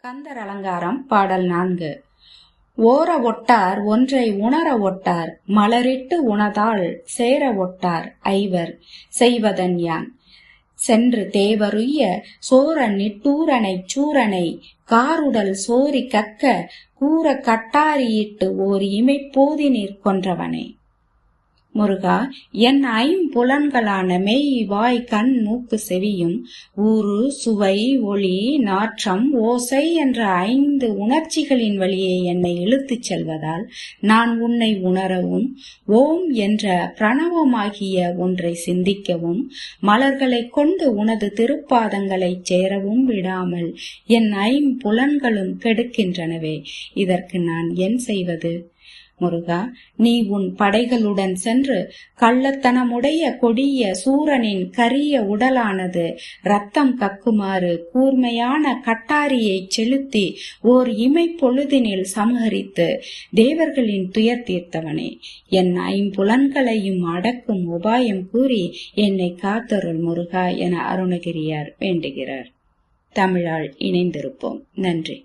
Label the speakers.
Speaker 1: கந்தர் அலங்காரம் பாடல் 4. ஓர ஒட்டார் ஒன்றை உணர ஒட்டார் மலரிட்டு உணதாள் சேர ஒட்டார் ஐவர் செய்வதன் யான் சென்று தேவருய்ய சோர நிட்டூரனைச் சூரனை காருடல் சோரி கக்க கூற கட்டாரியிட்டு ஓர் இமைப்போதினிற் கொன்றவனே. முருகா, என் ஐம்புலன்களான மெய் வாய் கண் மூக்கு செவியும் ஊறு சுவை ஒளி நாற்றம் ஓசை என்ற 5 உணர்ச்சிகளின் வழியே என்னை இழுத்துச் செல்வதால் நான் உன்னை உணரவும் ஓம் என்ற பிரணவமாகிய ஒன்றை சிந்திக்கவும் மலர்களைக் கொண்டு உனது திருப்பாதங்களைச் சேரவும் விடாமல் என் ஐம்புலன்களும் கெடுக்கின்றனவே. இதற்கு நான் என் செய்வது? முருகா, நீ உன் படைகளுடன் சென்று கள்ளத்தனமுடைய கொடிய சூரனின் கரிய உடலானது இரத்தம் கக்குமாறு கூர்மையான கட்டாரியை செலுத்தி ஓர் இமைப்பொழுதினில் சமஹரித்து தேவர்களின் துயர் தீர்த்தவனே. என் ஐம்புலன்களையும் அடக்கும் உபாயம் கூறி என்னை காத்தருள் முருகா என அருணகிரியார் வேண்டுகிறார். தமிழால் இணைந்திருப்போம். நன்றி.